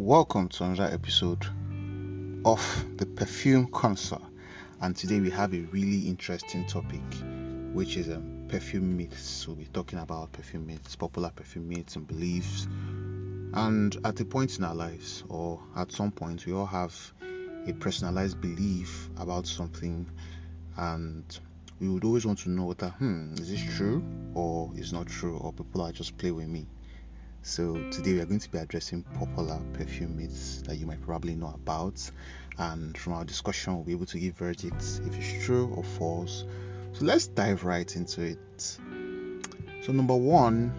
Welcome to another episode of the Perfume Concert, and today we have a really interesting topic, which is perfume myths. We'll be talking about perfume myths, popular perfume myths and beliefs. And at a point in our lives, or at some point, we all have a personalized belief about something, and we would always want to know whether is this true or is not true, or people are just playing with me. So today we are going to be addressing popular perfume myths that you might probably know about, and from our discussion we'll be able to give verdicts if it's true or false. So let's dive right into it. So number one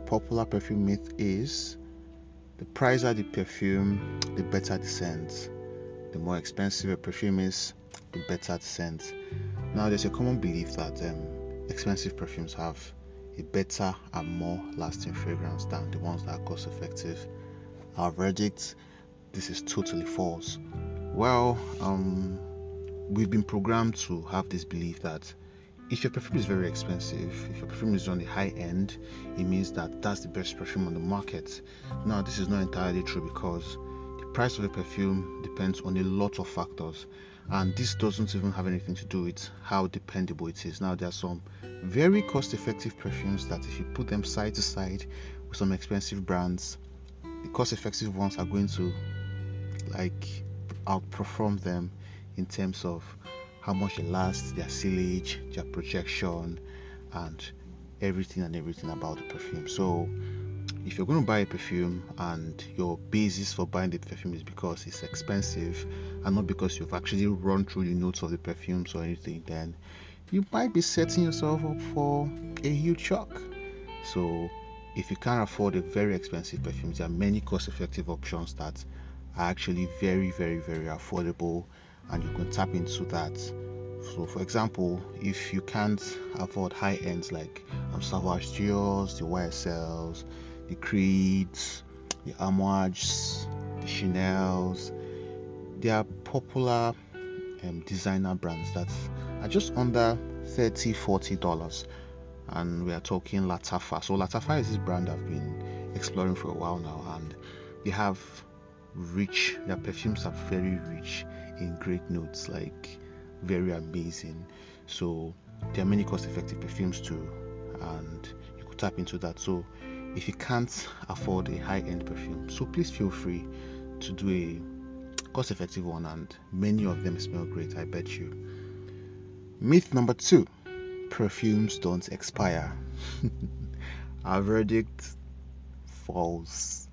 popular perfume myth is: the pricier the perfume, the better the scent. The more expensive a perfume is, the better the scent. Now there's a common belief that expensive perfumes have a better and more lasting fragrance than the ones that are cost effective. Our verdict: this is totally false. Well, we've been programmed to have this belief that if your perfume is very expensive, if your perfume is on the high end, it means that that's the best perfume on the market. Now, this is not entirely true, because the price of a perfume depends on a lot of factors, and this doesn't even have anything to do with how dependable it is. Now, there are some very cost-effective perfumes that if you put them side to side with some expensive brands, the cost-effective ones are going to outperform them in terms of how much they last, their sealage, their projection, and everything about the perfume. So if you're going to buy a perfume and your basis for buying the perfume is because it's expensive and not because you've actually run through the notes of the perfumes or anything, then you might be setting yourself up for a huge shock. So if you can't afford a very expensive perfume, there are many cost-effective options that are actually very, very, very affordable, and you can tap into that. So for example, if you can't afford high ends like Sauvage Dior's, the YSL's, the Creeds, the Amouages, the Chanel's, there are popular designer brands that are just under $30-40, and we are talking Lattafa. So Lattafa is this brand I've been exploring for a while now, and they have their perfumes are very rich in great notes, like very amazing. So there are many cost-effective perfumes too, and you could tap into that. So if you can't afford a high-end perfume, so please feel free to do a cost-effective one, and many of them smell great, I bet you. Myth number 2: perfumes don't expire. Our verdict: false.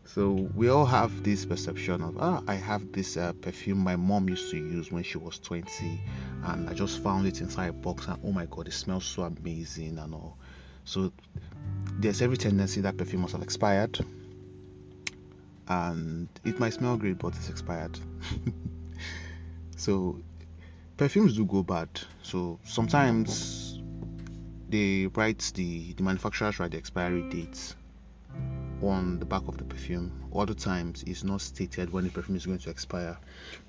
So we all have this perception of I have this perfume my mom used to use when she was 20, and I just found it inside a box, and oh my god, it smells so amazing and all. So there's every tendency that perfume must have expired, and it might smell great but it's expired. So perfumes do go bad. So sometimes the manufacturers write the expiry dates on the back of the perfume. Other times it's not stated when the perfume is going to expire,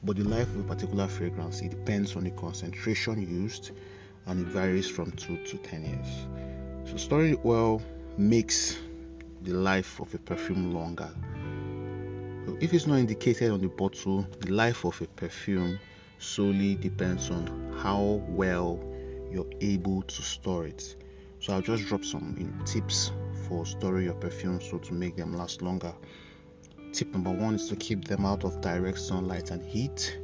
but the life of a particular fragrance, it depends on the concentration used, and it varies from 2 to 10 years. So storing it well makes the life of a perfume longer. So if it's not indicated on the bottle, the life of a perfume solely depends on how well you're able to store it. So I'll just drop some tips for storing your perfumes so to make them last longer. Tip number 1 is to keep them out of direct sunlight and heat.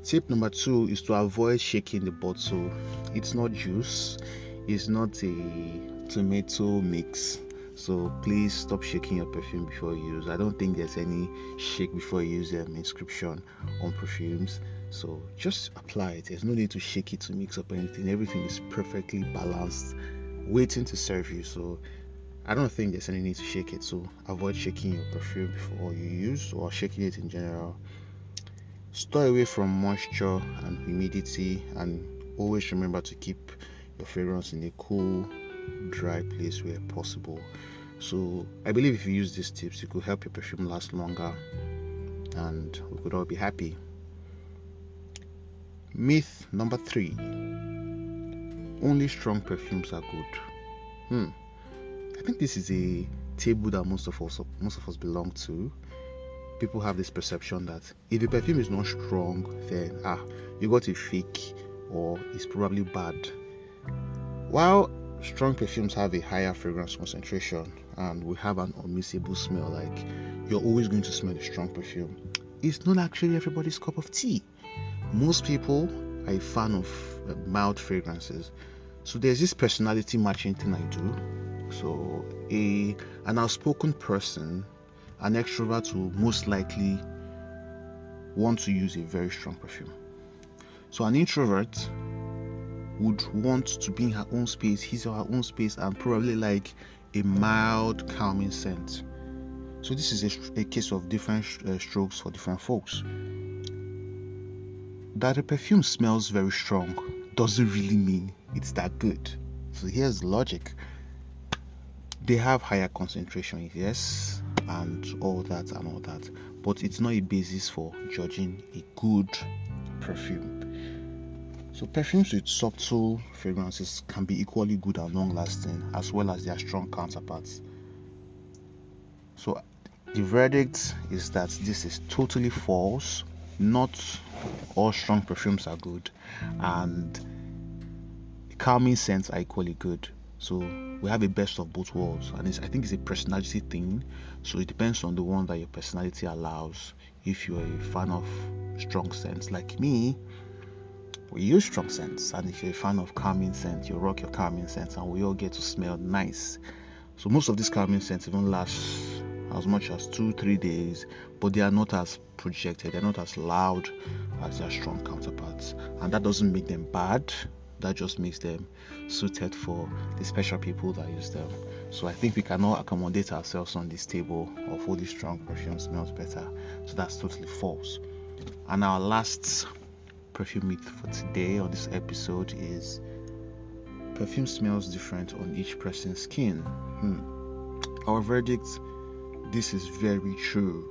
Tip number 2 is to avoid shaking the bottle. It's not juice, it's not a tomato mix, so please stop shaking your perfume before you use. I don't think there's any shake before you use inscription on perfumes, so just apply it. There's no need to shake it to mix up anything. Everything is perfectly balanced, waiting to serve you. So I don't think there's any need to shake it. So avoid shaking your perfume before you use, or shaking it in general. Store away from moisture and humidity, and always remember to keep your fragrance in a cool, dry place where possible. So I believe if you use these tips, it could help your perfume last longer, and we could all be happy. Myth number 3: only strong perfumes are good. I think this is a table that most of us belong to, people have this perception that if a perfume is not strong, then you got a fake or it's probably bad. While strong perfumes have a higher fragrance concentration and we have an unmissable smell, like you're always going to smell a strong perfume, it's not actually everybody's cup of tea. Most people are a fan of mild fragrances. So there's this personality matching thing I do. So an outspoken person, an extrovert, will most likely want to use a very strong perfume. So an introvert would want to be in her own space, his or her own space, and probably like a mild, calming scent. So this is a case of different strokes for different folks. That a perfume smells very strong doesn't really mean it's that good. So here's the logic. They have higher concentration, yes, and all that, but it's not a basis for judging a good perfume. So perfumes with subtle fragrances can be equally good and long-lasting, as well as their strong counterparts. So the verdict is that this is totally false. Not all strong perfumes are good, and calming scents are equally good. So we have a best of both worlds, and I think it's a personality thing. So it depends on the one that your personality allows. If you're a fan of strong scents like me, we use strong scents, and if you're a fan of calming scents, you rock your calming scents, and we all get to smell nice. So most of these calming scents even last as much as 2-3 days, but they are not as projected, they're not as loud as their strong counterparts, and that doesn't make them bad. That just makes them suited for the special people that use them. So I think we cannot accommodate ourselves on this table of all these strong perfume smells better. So that's totally false. And our last perfume myth for today on this episode is perfume smells different on each person's skin. Our verdict: this is very true.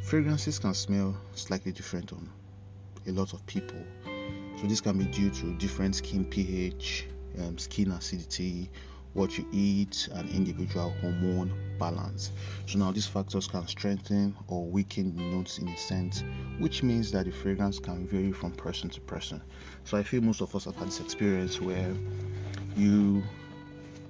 Fragrances can smell slightly different on a lot of people. So this can be due to different skin pH, skin acidity, what you eat, and individual hormone balance. So now these factors can strengthen or weaken the notes in a scent, which means that the fragrance can vary from person to person. So I feel most of us have had this experience where you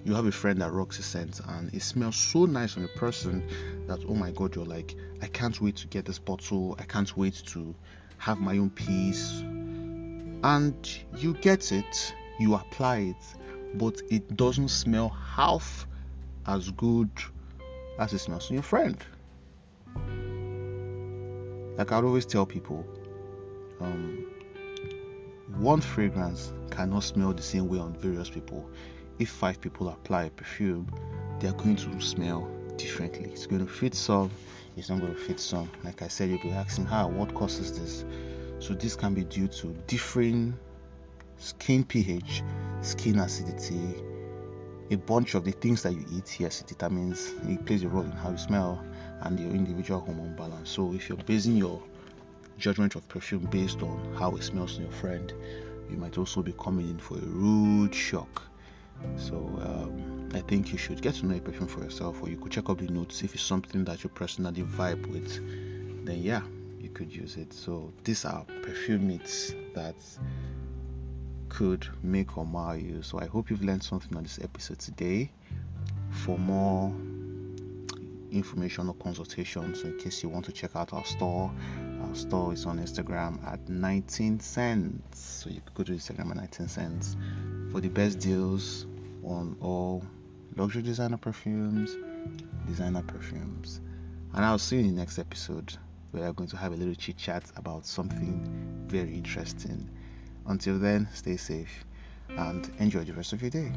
have a friend that rocks a scent and it smells so nice on a person that, oh my god, you're like, I can't wait to get this bottle, I can't wait to have my own piece. And you get it, you apply it, but it doesn't smell half as good as it smells on your friend. Like I'd always tell people, one fragrance cannot smell the same way on various people. If 5 people apply a perfume, they're going to smell differently. It's going to fit some, it's not going to fit some. Like I said, you'll be asking, what causes this? So this can be due to differing skin pH, skin acidity, a bunch of the things that you eat. Yes, it plays a role in how you smell, and your individual hormone balance. So if you're basing your judgment of perfume based on how it smells on your friend, you might also be coming in for a rude shock. So I think you should get to know a perfume for yourself, or you could check up the notes. If it's something that you personally vibe with, then yeah, you could use it. So these are perfume myths that could make or mar you. So I hope you've learned something on this episode today. For more information or consultations, in case you want to check out our store is on Instagram at 19 cents. So you could go to Instagram at 19 cents for the best deals on all luxury designer perfumes. And I'll see you in the next episode, where we're going to have a little chit chat about something very interesting. Until then, stay safe and enjoy the rest of your day.